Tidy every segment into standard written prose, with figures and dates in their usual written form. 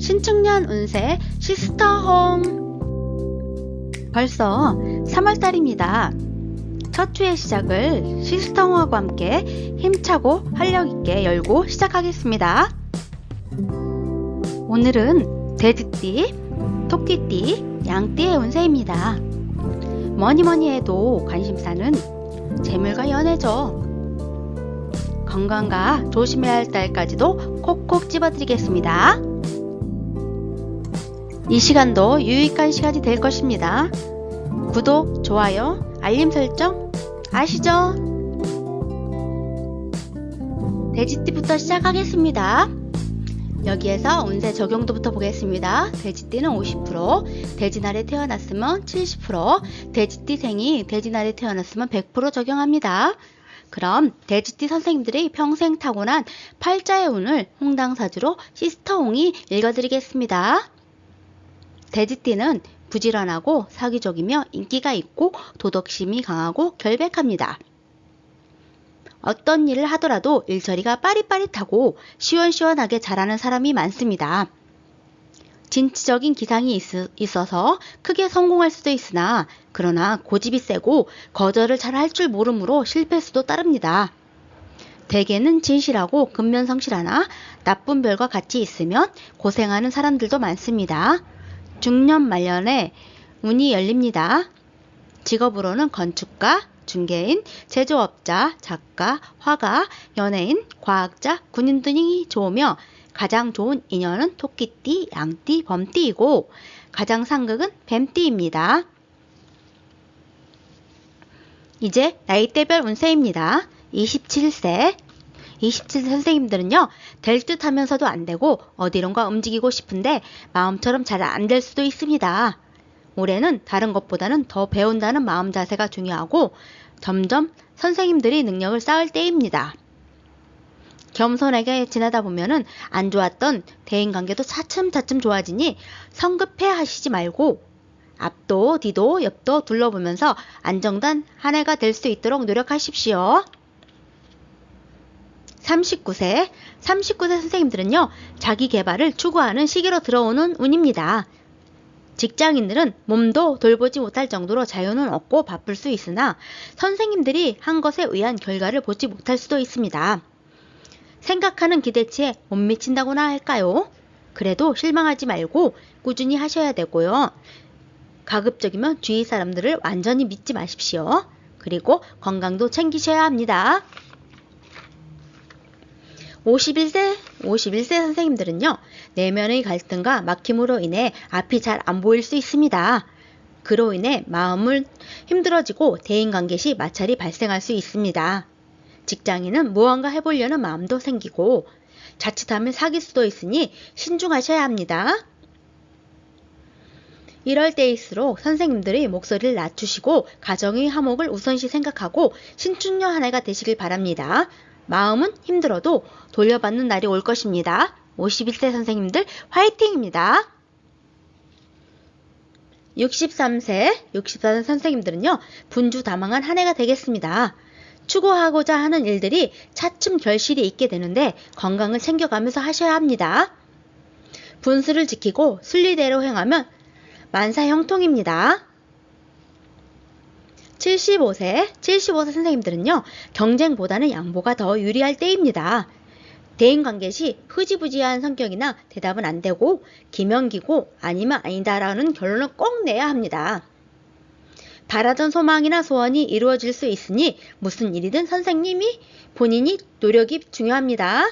신축년 운세 시스터홍. 벌써 3월달입니다. 첫 주의 시작을 시스터홍하고 함께 힘차고 활력있게 열고 시작하겠습니다. 오늘은 돼지띠, 토끼띠, 양띠의 운세입니다. 뭐니뭐니 해도 관심사는 재물과 연애죠. 건강과 조심해야 할 딸까지도 콕콕 집어드리겠습니다. 이 시간도 유익한 시간이 될 것입니다. 구독, 좋아요, 알림 설정 아시죠? 돼지띠부터 시작하겠습니다. 여기에서 운세 적용도부터 보겠습니다. 돼지띠는 50%, 돼지날에 태어났으면 70%, 돼지띠생이 돼지날에 태어났으면 100% 적용합니다. 그럼 돼지띠 선생님들이 평생 타고난 팔자의 운을 홍당사주로 시스터홍이 읽어드리겠습니다. 돼지띠는 부지런하고 사기적이며 인기가 있고 도덕심이 강하고 결백합니다. 어떤 일을 하더라도 일처리가 빠릿빠릿하고 시원시원하게 잘하는 사람이 많습니다. 진취적인 기상이 있어서 크게 성공할 수도 있으나 그러나 고집이 세고 거절을 잘 할 줄 모르므로 실패 수도 따릅니다. 대개는 진실하고 근면성실하나 나쁜 별과 같이 있으면 고생하는 사람들도 많습니다. 중년 말년에 운이 열립니다. 직업으로는 건축가, 중개인, 제조업자, 작가, 화가, 연예인, 과학자, 군인 등이 좋으며 가장 좋은 인연은 토끼띠, 양띠, 범띠이고 가장 상극은 뱀띠입니다. 이제 나이대별 운세입니다. 27세 선생님들은요, 될 듯 하면서도 안 되고 어디론가 움직이고 싶은데 마음처럼 잘 안 될 수도 있습니다. 올해는 다른 것보다는 더 배운다는 마음 자세가 중요하고 점점 선생님들이 능력을 쌓을 때입니다. 겸손하게 지내다 보면은 안 좋았던 대인관계도 차츰차츰 좋아지니 성급해 하시지 말고 앞도 뒤도 옆도 둘러보면서 안정된 한 해가 될 수 있도록 노력하십시오. 39세 선생님들은요, 자기 개발을 추구하는 시기로 들어오는 운입니다. 직장인들은 몸도 돌보지 못할 정도로 자유는 없고 바쁠 수 있으나 선생님들이 한 것에 의한 결과를 보지 못할 수도 있습니다. 생각하는 기대치에 못 미친다고나 할까요? 그래도 실망하지 말고 꾸준히 하셔야 되고요. 가급적이면 주위 사람들을 완전히 믿지 마십시오. 그리고 건강도 챙기셔야 합니다. 51세 선생님들은요, 내면의 갈등과 막힘으로 인해 앞이 잘 안 보일 수 있습니다. 그로 인해 마음을 힘들어지고 대인관계 시 마찰이 발생할 수 있습니다. 직장인은 무언가 해보려는 마음도 생기고 자칫하면 사귈 수도 있으니 신중하셔야 합니다. 이럴 때일수록 선생님들이 목소리를 낮추시고 가정의 화목을 우선시 생각하고 신축년 한 해가 되시길 바랍니다. 마음은 힘들어도 돌려받는 날이 올 것입니다. 51세 선생님들 화이팅입니다. 64세 선생님들은요, 분주다망한 한 해가 되겠습니다. 추구하고자 하는 일들이 차츰 결실이 있게 되는데 건강을 챙겨가면서 하셔야 합니다. 분수를 지키고 순리대로 행하면 만사형통입니다. 75세 선생님들은요, 경쟁보다는 양보가 더 유리할 때입니다. 대인관계 시 흐지부지한 성격이나 대답은 안 되고 기면기고 아니면 아니다라는 결론을 꼭 내야 합니다. 바라던 소망이나 소원이 이루어질 수 있으니 무슨 일이든 선생님이 본인이 노력이 중요합니다.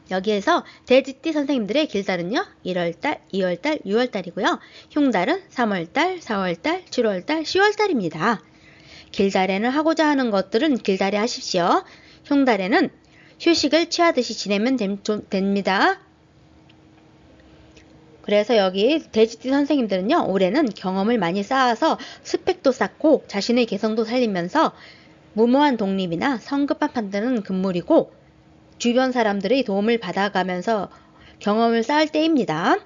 여기에서 돼지띠 선생님들의 길달은요, 1월달, 2월달, 6월달이고요. 흉달은 3월달, 4월달, 7월달, 10월달입니다. 길달에는 하고자 하는 것들은 길달에 하십시오. 흉달에는 휴식을 취하듯이 지내면 됩니다. 그래서 여기 돼지띠 선생님들은요, 올해는 경험을 많이 쌓아서 스펙도 쌓고 자신의 개성도 살리면서 무모한 독립이나 성급한 판단은 금물이고 주변 사람들의 도움을 받아가면서 경험을 쌓을 때입니다.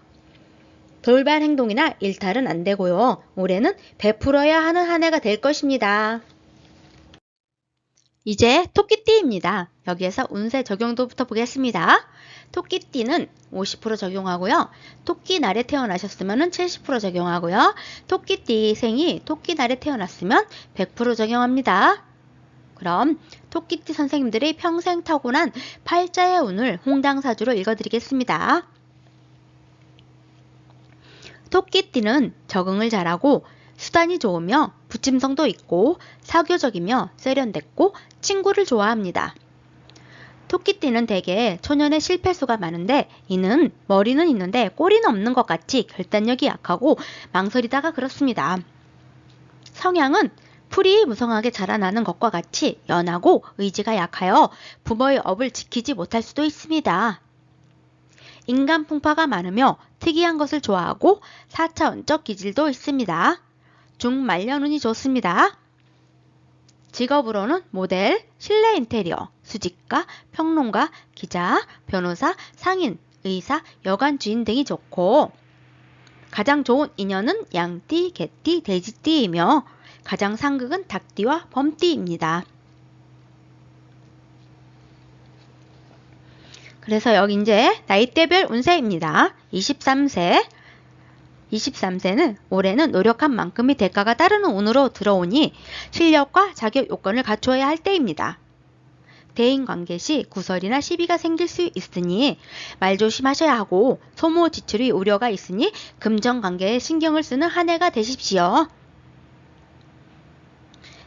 돌발 행동이나 일탈은 안 되고요. 올해는 베풀어야 하는 한 해가 될 것입니다. 이제 토끼띠입니다. 여기에서 운세 적용도부터 보겠습니다. 토끼띠는 50% 적용하고요. 토끼날에 태어나셨으면 70% 적용하고요. 토끼띠생이 토끼날에 태어났으면 100% 적용합니다. 그럼 토끼띠 선생님들의 평생 타고난 팔자의 운을 홍당사주로 읽어드리겠습니다. 토끼띠는 적응을 잘하고 수단이 좋으며 부침성도 있고 사교적이며 세련됐고 친구를 좋아합니다. 토끼띠는 대개 초년에 실패수가 많은데 이는 머리는 있는데 꼬리는 없는 것 같이 결단력이 약하고 망설이다가 그렇습니다. 성향은 풀이 무성하게 자라나는 것과 같이 연하고 의지가 약하여 부모의 업을 지키지 못할 수도 있습니다. 인간 풍파가 많으며 특이한 것을 좋아하고 4차원적 기질도 있습니다. 중말년운이 좋습니다. 직업으로는 모델, 실내 인테리어, 수집가, 평론가, 기자, 변호사, 상인, 의사, 여관 주인 등이 좋고 가장 좋은 인연은 양띠, 개띠, 돼지띠이며 가장 상극은 닭띠와 범띠입니다. 그래서 여기 이제 나이대별 운세입니다. 23세는 올해는 노력한 만큼의 대가가 따르는 운으로 들어오니 실력과 자격 요건을 갖추어야 할 때입니다. 대인관계 시 구설이나 시비가 생길 수 있으니 말 조심하셔야 하고 소모 지출이 우려가 있으니 금전관계에 신경을 쓰는 한 해가 되십시오.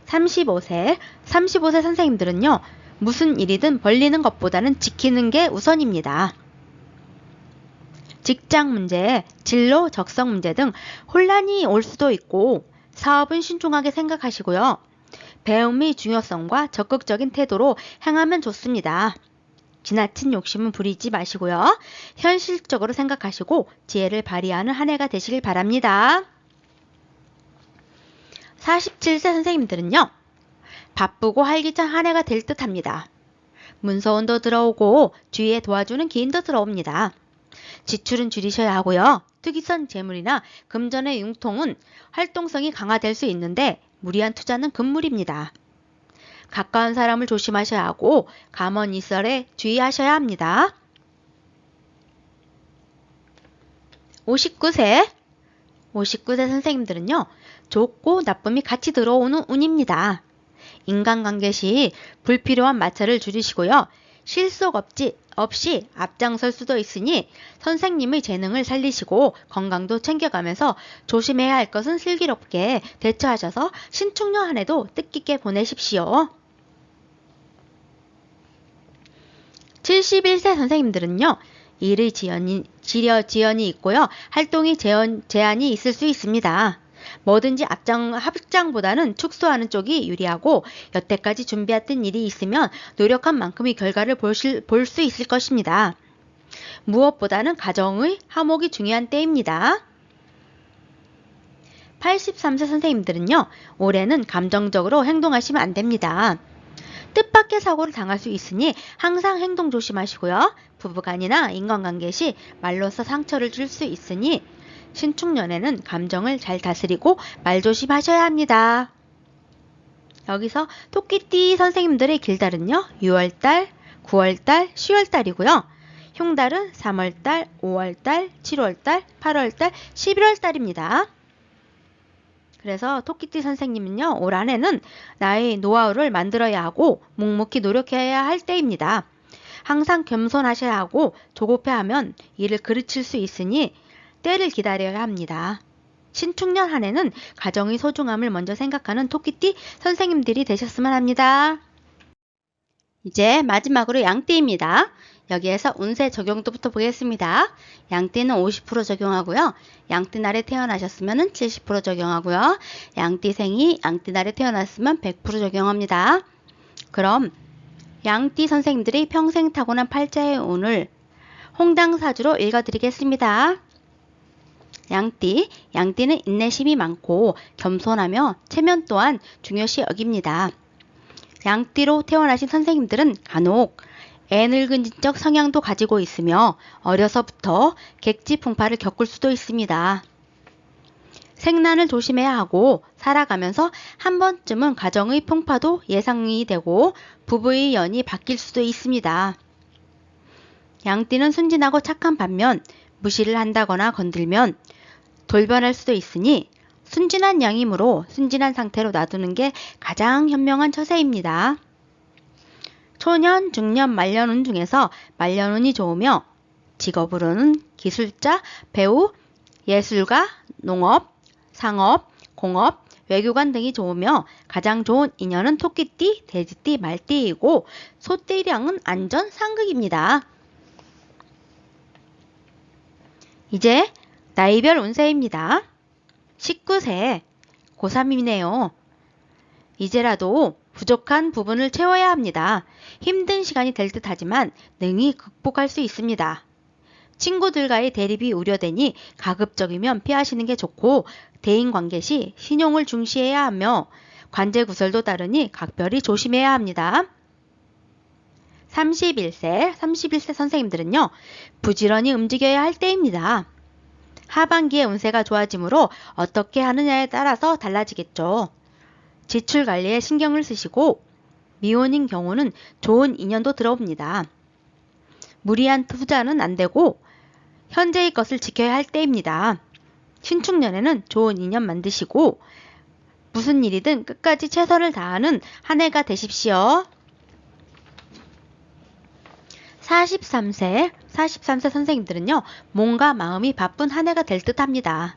35세 선생님들은요. 무슨 일이든 벌리는 것보다는 지키는 게 우선입니다. 직장 문제, 진로, 적성 문제 등 혼란이 올 수도 있고 사업은 신중하게 생각하시고요. 배움의 중요성과 적극적인 태도로 행하면 좋습니다. 지나친 욕심은 부리지 마시고요. 현실적으로 생각하시고 지혜를 발휘하는 한 해가 되시길 바랍니다. 47세 선생님들은요. 바쁘고 활기찬 한 해가 될 듯합니다. 문서운도 들어오고 주위에 도와주는 기인도 들어옵니다. 지출은 줄이셔야 하고요. 특이성 재물이나 금전의 융통은 활동성이 강화될 수 있는데 무리한 투자는 금물입니다. 가까운 사람을 조심하셔야 하고 감언이설에 주의하셔야 합니다. 59세 선생님들은요. 좋고 나쁨이 같이 들어오는 운입니다. 인간관계 시 불필요한 마찰을 줄이시고요. 실속 없이 앞장설 수도 있으니 선생님의 재능을 살리시고 건강도 챙겨가면서 조심해야 할 것은 슬기롭게 대처하셔서 신축년 한 해도 뜻깊게 보내십시오. 71세 선생님들은요. 일의 지연이 있고요. 활동이 제한이 있을 수 있습니다. 뭐든지 합장보다는 축소하는 쪽이 유리하고 여태까지 준비했던 일이 있으면 노력한 만큼의 결과를 볼 수 있을 것입니다. 무엇보다는 가정의 화목이 중요한 때입니다. 83세 선생님들은요. 올해는 감정적으로 행동하시면 안 됩니다. 뜻밖의 사고를 당할 수 있으니 항상 행동 조심하시고요. 부부간이나 인간관계 시 말로써 상처를 줄 수 있으니 신축년에는 감정을 잘 다스리고 말조심하셔야 합니다. 여기서 토끼띠 선생님들의 길달은요. 6월달, 9월달, 10월달이고요. 흉달은 3월달, 5월달, 7월달, 8월달, 11월달입니다. 그래서 토끼띠 선생님은요. 올 한해는 나의 노하우를 만들어야 하고 묵묵히 노력해야 할 때입니다. 항상 겸손하셔야 하고 조급해하면 일을 그르칠 수 있으니 때를 기다려야 합니다. 신축년 한 해는 가정의 소중함을 먼저 생각하는 토끼띠 선생님들이 되셨으면 합니다. 이제 마지막으로 양띠입니다. 여기에서 운세 적용도부터 보겠습니다. 양띠는 50% 적용하고요. 양띠날에 태어나셨으면 70% 적용하고요. 양띠생이 양띠날에 태어났으면 100% 적용합니다. 그럼 양띠 선생님들이 평생 타고난 팔자의 운을 홍당사주로 읽어드리겠습니다. 양띠는 인내심이 많고 겸손하며 체면 또한 중요시 여깁니다. 양띠로 태어나신 선생님들은 간혹 애늙은지적 성향도 가지고 있으며 어려서부터 객지풍파를 겪을 수도 있습니다. 생난을 조심해야 하고 살아가면서 한 번쯤은 가정의 풍파도 예상이 되고 부부의 연이 바뀔 수도 있습니다. 양띠는 순진하고 착한 반면 무시를 한다거나 건들면 돌변할 수도 있으니 순진한 양이므로 순진한 상태로 놔두는 게 가장 현명한 처세입니다. 초년, 중년, 말년운 중에서 말년운이 좋으며 직업으로는 기술자, 배우, 예술가, 농업, 상업, 공업, 외교관 등이 좋으며 가장 좋은 인연은 토끼띠, 돼지띠, 말띠이고 소띠량은 안전, 상극입니다. 이제 나이별 운세입니다. 19세, 고3이네요. 이제라도 부족한 부분을 채워야 합니다. 힘든 시간이 될 듯 하지만 능히 극복할 수 있습니다. 친구들과의 대립이 우려되니 가급적이면 피하시는 게 좋고 대인관계 시 신용을 중시해야 하며 관제구설도 따르니 각별히 조심해야 합니다. 31세 선생님들은요. 부지런히 움직여야 할 때입니다. 하반기에 운세가 좋아지므로 어떻게 하느냐에 따라서 달라지겠죠. 지출 관리에 신경을 쓰시고 미혼인 경우는 좋은 인연도 들어옵니다. 무리한 투자는 안 되고 현재의 것을 지켜야 할 때입니다. 신축년에는 좋은 인연 만드시고 무슨 일이든 끝까지 최선을 다하는 한 해가 되십시오. 43세 선생님들은요. 몸과 마음이 바쁜 한 해가 될 듯 합니다.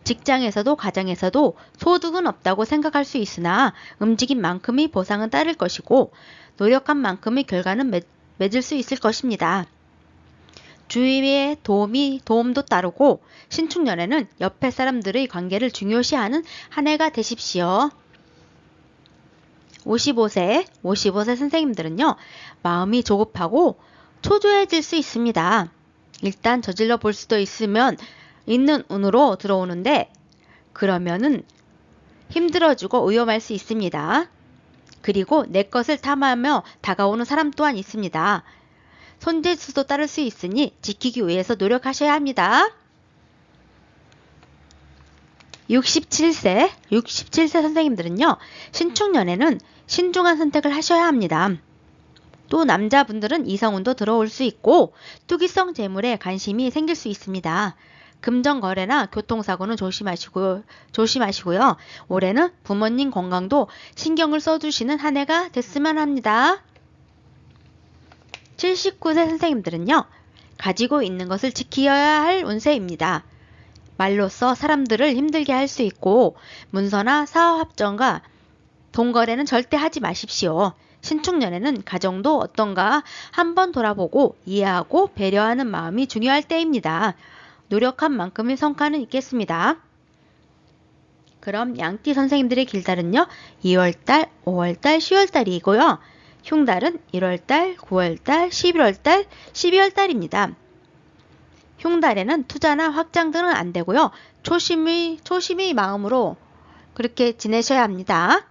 직장에서도 가정에서도 소득은 없다고 생각할 수 있으나 움직인 만큼의 보상은 따를 것이고 노력한 만큼의 결과는 맺을 수 있을 것입니다. 주위의 도움도 따르고 신축년에는 옆에 사람들의 관계를 중요시하는 한 해가 되십시오. 55세 선생님들은요. 마음이 조급하고 초조해질 수 있습니다. 일단 저질러 볼 수도 있는 운으로 들어오는데 그러면은 힘들어지고 위험할 수 있습니다. 그리고 내 것을 탐하며 다가오는 사람 또한 있습니다. 손재주도 따를 수 있으니 지키기 위해서 노력하셔야 합니다. 67세 선생님들은요. 신축년에는 신중한 선택을 하셔야 합니다. 또 남자분들은 이성운도 들어올 수 있고 투기성 재물에 관심이 생길 수 있습니다. 금전거래나 교통사고는 조심하시고요. 올해는 부모님 건강도 신경을 써주시는 한 해가 됐으면 합니다. 79세 선생님들은요. 가지고 있는 것을 지켜야 할 운세입니다. 말로써 사람들을 힘들게 할 수 있고 문서나 사업합정과 돈거래는 절대 하지 마십시오. 신축년에는 가정도 어떤가 한번 돌아보고 이해하고 배려하는 마음이 중요할 때입니다. 노력한 만큼의 성과는 있겠습니다. 그럼 양띠 선생님들의 길달은요. 2월달, 5월달, 10월달이고요. 흉달은 1월달, 9월달, 11월달, 12월달입니다. 흉달에는 투자나 확장 등은 안 되고요. 초심의 마음으로 그렇게 지내셔야 합니다.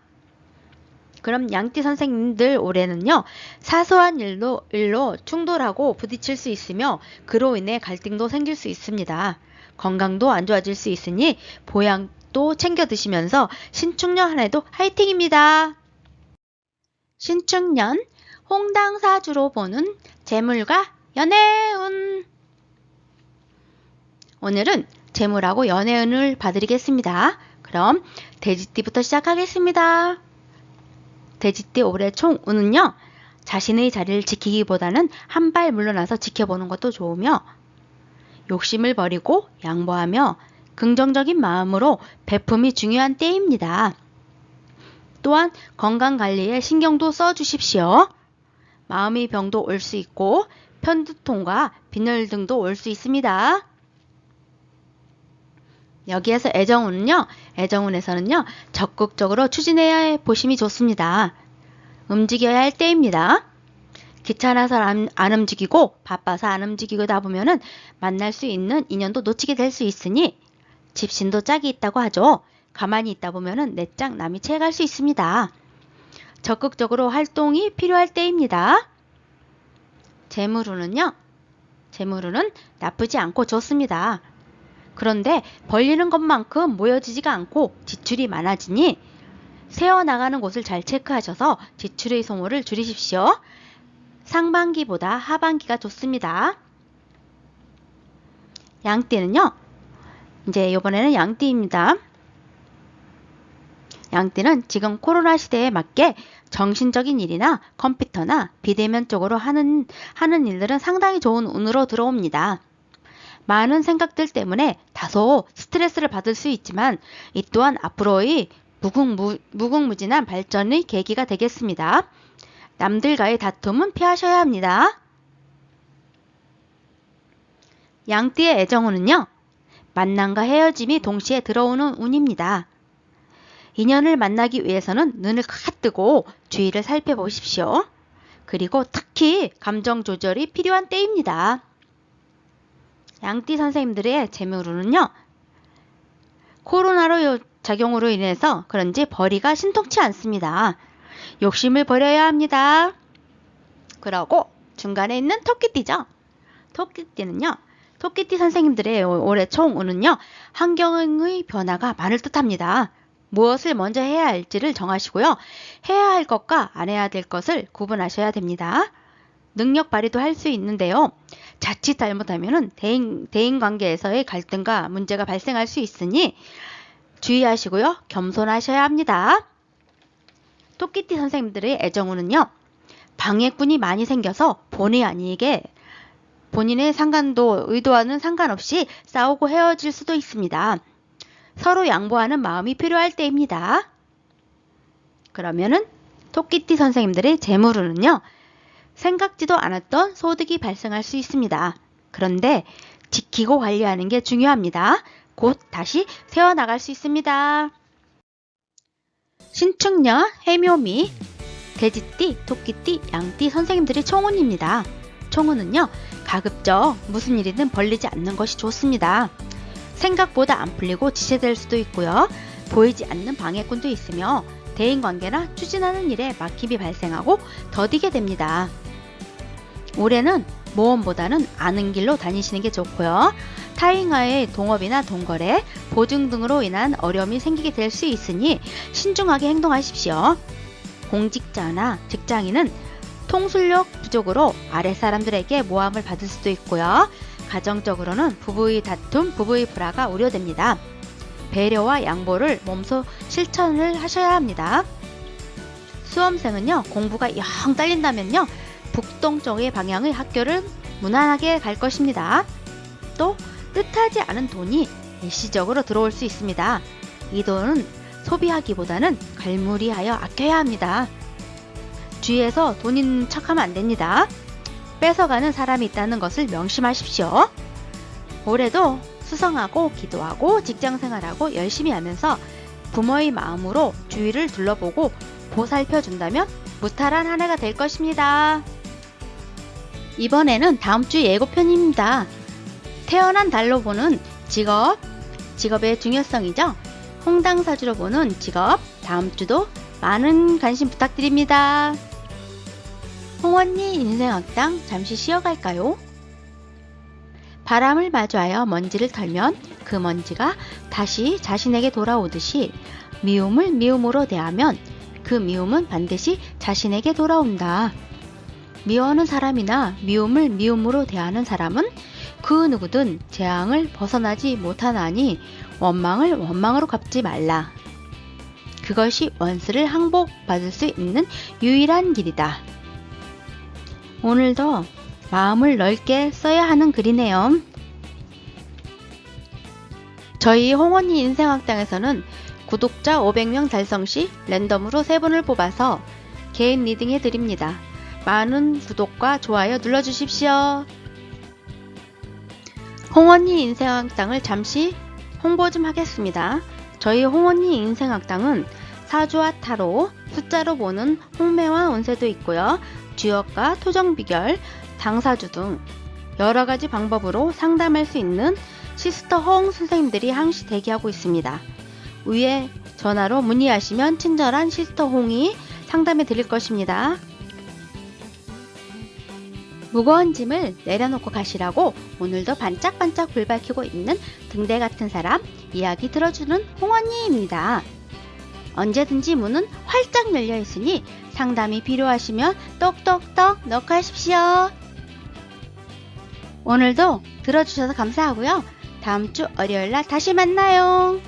그럼 양띠 선생님들 올해는요. 사소한 일로 충돌하고 부딪힐 수 있으며 그로 인해 갈등도 생길 수 있습니다. 건강도 안 좋아질 수 있으니 보양도 챙겨 드시면서 신축년 한 해도 화이팅입니다. 신축년 홍당사주로 보는 재물과 연애운. 오늘은 재물하고 연애운을 봐드리겠습니다. 그럼 돼지띠부터 시작하겠습니다. 돼지띠 올해 총 운은요. 자신의 자리를 지키기보다는 한 발 물러나서 지켜보는 것도 좋으며 욕심을 버리고 양보하며 긍정적인 마음으로 베품이 중요한 때입니다. 또한 건강관리에 신경도 써주십시오. 마음의 병도 올 수 있고 편두통과 빈혈 등도 올 수 있습니다. 여기에서 애정운에서는요. 적극적으로 추진해야 보심이 좋습니다. 움직여야 할 때입니다. 귀찮아서 안 움직이고 바빠서 안 움직이다 보면은 만날 수 있는 인연도 놓치게 될 수 있으니 집신도 짝이 있다고 하죠. 가만히 있다 보면은 내 짝 남이 채갈 수 있습니다. 적극적으로 활동이 필요할 때입니다. 재물운은 나쁘지 않고 좋습니다. 그런데 벌리는 것만큼 모여지지가 않고 지출이 많아지니 새어나가는 곳을 잘 체크하셔서 지출의 소모를 줄이십시오. 상반기보다 하반기가 좋습니다. 양띠는요. 이제 이번에는 양띠입니다. 양띠는 지금 코로나 시대에 맞게 정신적인 일이나 컴퓨터나 비대면 쪽으로 하는 일들은 상당히 좋은 운으로 들어옵니다. 많은 생각들 때문에 다소 스트레스를 받을 수 있지만 이 또한 앞으로의 무궁무진한 발전의 계기가 되겠습니다. 남들과의 다툼은 피하셔야 합니다. 양띠의 애정운은요. 만남과 헤어짐이 동시에 들어오는 운입니다. 인연을 만나기 위해서는 눈을 가뜨고 주위를 살펴보십시오. 그리고 특히 감정 조절이 필요한 때입니다. 양띠 선생님들의 재물운은요. 코로나로 작용으로 인해서 그런지 벌이가 신통치 않습니다. 욕심을 버려야 합니다. 그러고 중간에 있는 토끼띠죠. 토끼띠는요. 토끼띠 선생님들의 올해 총운은요. 환경의 변화가 많을 듯합니다. 무엇을 먼저 해야 할지를 정하시고요. 해야 할 것과 안 해야 될 것을 구분하셔야 됩니다. 능력 발휘도 할 수 있는데요. 자칫 잘못하면 대인관계에서의 갈등과 문제가 발생할 수 있으니 주의하시고요. 겸손하셔야 합니다. 토끼띠 선생님들의 애정운은요. 방해꾼이 많이 생겨서 본의 아니게 본인의 의도와는 상관없이 싸우고 헤어질 수도 있습니다. 서로 양보하는 마음이 필요할 때입니다. 그러면은 토끼띠 선생님들의 재물운은요. 생각지도 않았던 소득이 발생할 수 있습니다. 그런데 지키고 관리하는 게 중요합니다. 곧 다시 새어나갈 수 있습니다. 신축년, 해묘미, 돼지띠, 토끼띠, 양띠 선생님들의 총운입니다. 총운은요. 가급적 무슨 일이든 벌리지 않는 것이 좋습니다. 생각보다 안 풀리고 지체될 수도 있고요. 보이지 않는 방해꾼도 있으며 대인관계나 추진하는 일에 막힘이 발생하고 더디게 됩니다. 올해는 모험보다는 아는 길로 다니시는 게 좋고요. 타인과의 동업이나 동거래, 보증 등으로 인한 어려움이 생기게 될 수 있으니 신중하게 행동하십시오. 공직자나 직장인은 통솔력 부족으로 아랫사람들에게 모함을 받을 수도 있고요. 가정적으로는 부부의 다툼, 부부의 불화가 우려됩니다. 배려와 양보를 몸소 실천을 하셔야 합니다. 수험생은요. 공부가 영 딸린다면요. 북동쪽의 방향의 학교를 무난하게 갈 것입니다. 또 뜻하지 않은 돈이 일시적으로 들어올 수 있습니다. 이 돈은 소비하기보다는 갈무리하여 아껴야 합니다. 주위에서 돈 있는 척하면 안 됩니다. 뺏어가는 사람이 있다는 것을 명심하십시오. 올해도 수성하고 기도하고 직장생활하고 열심히 하면서 부모의 마음으로 주위를 둘러보고 보살펴준다면 무탈한 한 해가 될 것입니다. 이번에는 다음주 예고편입니다. 태어난 달로 보는 직업의 중요성이죠. 홍당사주로 보는 직업, 다음주도 많은 관심 부탁드립니다. 홍언니 인생학당 잠시 쉬어갈까요? 바람을 마주하여 먼지를 털면 그 먼지가 다시 자신에게 돌아오듯이 미움을 미움으로 대하면 그 미움은 반드시 자신에게 돌아온다. 미워하는 사람이나 미움을 미움으로 대하는 사람은 그 누구든 재앙을 벗어나지 못하나니 원망을 원망으로 갚지 말라. 그것이 원수를 항복받을 수 있는 유일한 길이다. 오늘도 마음을 넓게 써야 하는 글이네요. 저희 홍언니 인생학당에서는 구독자 500명 달성 시 랜덤으로 3분을 뽑아서 개인 리딩 해드립니다. 많은 구독과 좋아요 눌러주십시오. 홍언니 인생학당을 잠시 홍보 좀 하겠습니다. 저희 홍언니 인생학당은 사주와 타로, 숫자로 보는 홍매화 운세도 있고요. 주역과 토정 비결, 당사주 등 여러가지 방법으로 상담할 수 있는 시스터 홍 선생님들이 항시 대기하고 있습니다. 위에 전화로 문의하시면 친절한 시스터 홍이 상담해 드릴 것입니다. 무거운 짐을 내려놓고 가시라고 오늘도 반짝반짝 불 밝히고 있는 등대 같은 사람 이야기 들어주는 홍언니입니다. 언제든지 문은 활짝 열려 있으니 상담이 필요하시면 똑똑똑 녹화하십시오. 오늘도 들어주셔서 감사하고요. 다음 주 월요일날 다시 만나요.